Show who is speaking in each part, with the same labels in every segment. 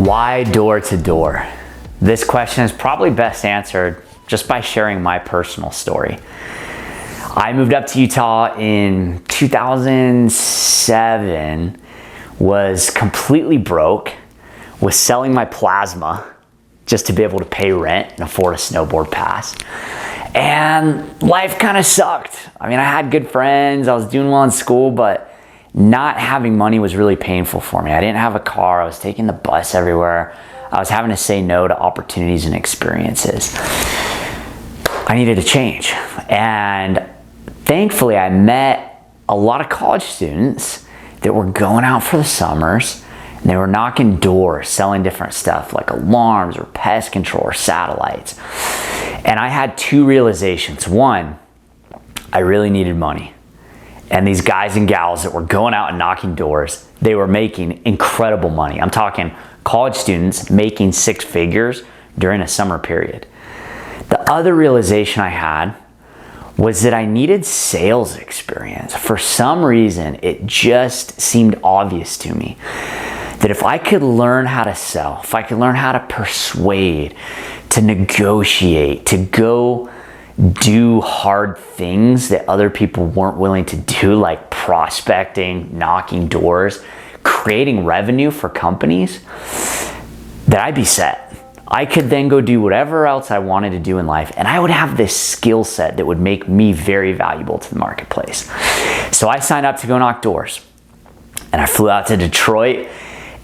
Speaker 1: Why door to door? This question is probably best answered just by sharing my personal story. I moved up to Utah in 2007, was completely broke, was selling my plasma just to be able to pay rent and afford a snowboard pass. And life kind of sucked. I mean, I had good friends, I was doing well in school, but not having money was really painful for me. I didn't have a car, I was taking the bus everywhere. I was having to say no to opportunities and experiences. I needed a change. And thankfully, I met a lot of college students that were going out for the summers, and they were knocking doors, selling different stuff like alarms or pest control or satellites. And I had two realizations. One, I really needed money. And these guys and gals that were going out and knocking doors, they were making incredible money. I'm talking college students making six figures during a summer period. The other realization I had was that I needed sales experience. For some reason, it just seemed obvious to me that if I could learn how to sell, if I could learn how to persuade, to negotiate, to go do hard things that other people weren't willing to do, like prospecting, knocking doors, creating revenue for companies, that I'd be set. I could then go do whatever else I wanted to do in life, and I would have this skill set that would make me very valuable to the marketplace. So I signed up to go knock doors, and I flew out to Detroit,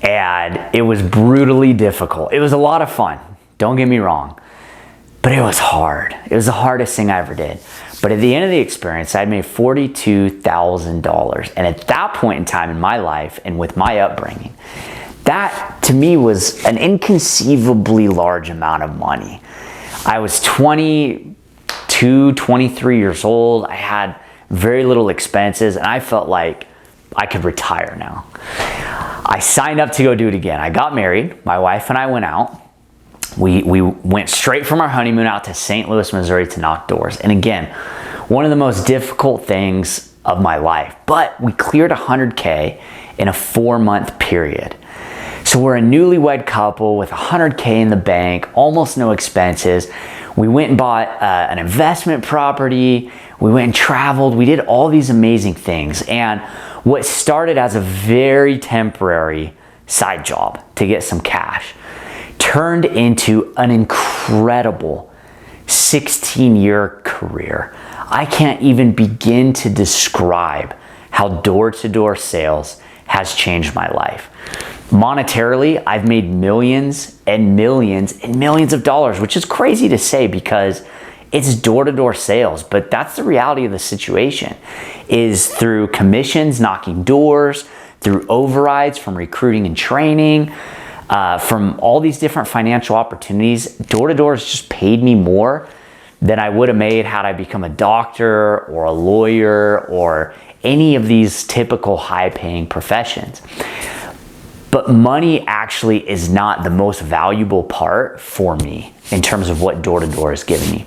Speaker 1: and it was brutally difficult. It was a lot of fun, don't get me wrong, but it was hard. It was the hardest thing I ever did. But at the end of the experience, I'd made $42,000. And at that point in time in my life and with my upbringing, that to me was an inconceivably large amount of money. I was 22, 23 years old. I had very little expenses, and I felt like I could retire now. I signed up to go do it again. I got married. My wife and I went out. We went straight from our honeymoon out to St. Louis, Missouri to knock doors. And again, one of the most difficult things of my life, but we cleared 100K in a 4-month period. So we're a newlywed couple with 100K in the bank, almost no expenses. We went and bought an investment property. We went and traveled. We did all these amazing things. And what started as a very temporary side job to get some cash turned into an incredible 16-year career. I can't even begin to describe how door-to-door sales has changed my life. Monetarily, I've made millions and millions and millions of dollars, which is crazy to say because it's door-to-door sales, but that's the reality of the situation, is through commissions, knocking doors, through overrides from recruiting and training, from all these different financial opportunities. Door-to-door has just paid me more than I would have made had I become a doctor or a lawyer or any of these typical high-paying professions. But money actually is not the most valuable part for me in terms of what door-to-door has given me.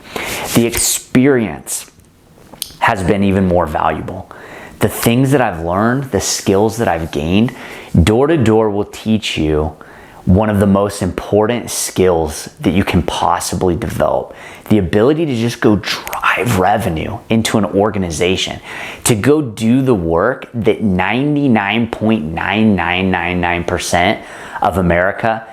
Speaker 1: The experience has been even more valuable. The things that I've learned, the skills that I've gained, door-to-door will teach you one of the most important skills that you can possibly develop. The ability to just go drive revenue into an organization, to go do the work that 99.9999% of America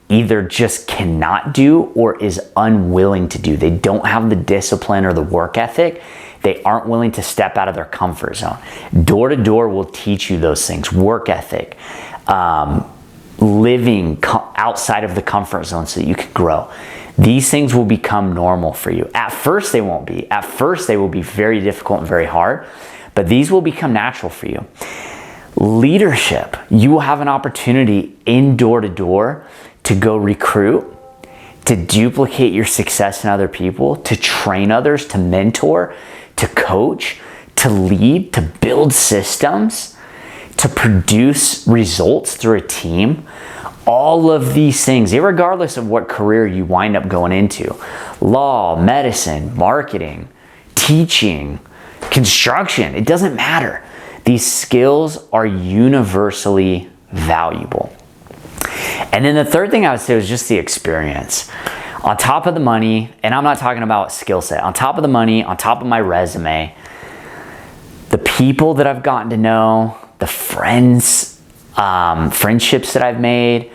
Speaker 1: either just cannot do or is unwilling to do. They don't have the discipline or the work ethic. They aren't willing to step out of their comfort zone. Door-to-door will teach you those things: work ethic, living outside of the comfort zone so that you can grow. These things will become normal for you. At first they won't be. At first they will be very difficult and very hard, but these will become natural for you. Leadership, you will have an opportunity in door-to-door to go recruit, to duplicate your success in other people, to train others, to mentor, to coach, to lead, to build systems, to produce results through a team. All of these things, regardless of what career you wind up going into, law, medicine, marketing, teaching, construction, it doesn't matter. These skills are universally valuable. And then the third thing I would say was just the experience. On top of the money, and I'm not talking about skill set, on top of the money, on top of my resume, the people that I've gotten to know, the friendships that I've made,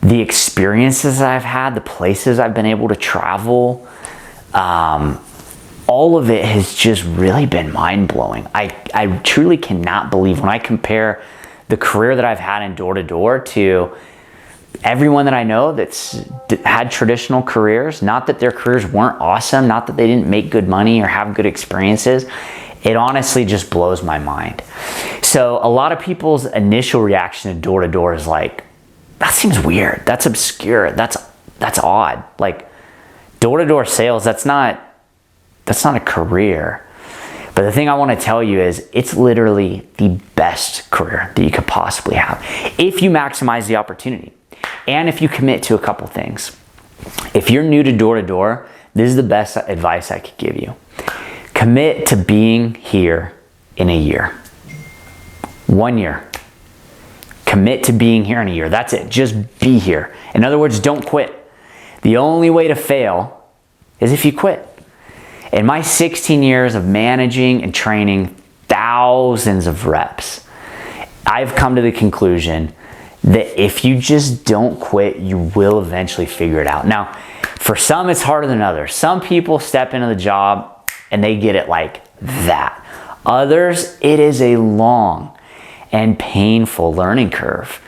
Speaker 1: the experiences that I've had, the places I've been able to travel, all of it has just really been mind-blowing. I truly cannot believe when I compare the career that I've had in door-to-door to everyone that I know that's had traditional careers. Not that their careers weren't awesome, not that they didn't make good money or have good experiences. It honestly just blows my mind. So a lot of people's initial reaction to door-to-door is like, that seems weird, that's obscure, that's odd. Like, door-to-door sales, that's not a career. But the thing I want to tell you is it's literally the best career that you could possibly have if you maximize the opportunity and if you commit to a couple things. If you're new to door-to-door, this is the best advice I could give you. Commit to being here in a year. 1 year. Commit to being here in a year. That's it. Just be here. In other words, don't quit. The only way to fail is if you quit. In my 16 years of managing and training thousands of reps, I've come to the conclusion that if you just don't quit, you will eventually figure it out. Now, for some, it's harder than others. Some people step into the job and they get it like that. Others, it is a long and painful learning curve.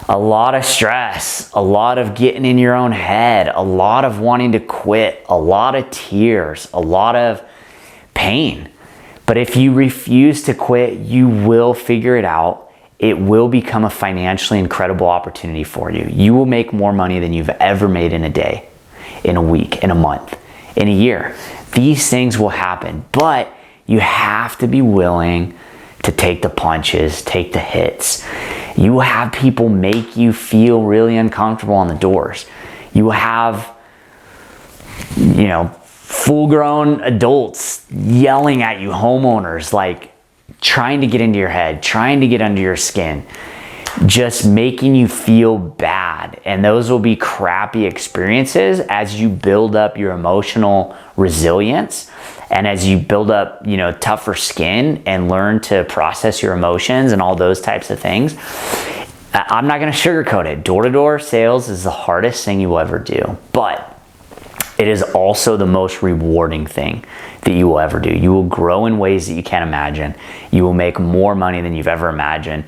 Speaker 1: A lot of stress, a lot of getting in your own head, a lot of wanting to quit, a lot of tears, a lot of pain. But if you refuse to quit, you will figure it out. It will become a financially incredible opportunity for you. You will make more money than you've ever made in a day, in a week, in a month, in a year. These things will happen, but you have to be willing to take the punches, take the hits. You will have people make you feel really uncomfortable on the doors. You will have, full-grown adults yelling at you, homeowners, like trying to get into your head, trying to get under your skin, just making you feel bad. And those will be crappy experiences as you build up your emotional resilience and as you build up, tougher skin and learn to process your emotions and all those types of things. I'm not going to sugarcoat it. Door-to-door sales is the hardest thing you will ever do, but it is also the most rewarding thing that you will ever do. You will grow in ways that you can't imagine. You will make more money than you've ever imagined.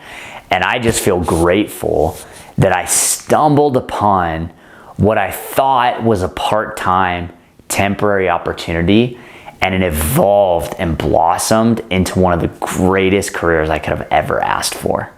Speaker 1: And I just feel grateful that I stumbled upon what I thought was a part-time, temporary opportunity, and it evolved and blossomed into one of the greatest careers I could have ever asked for.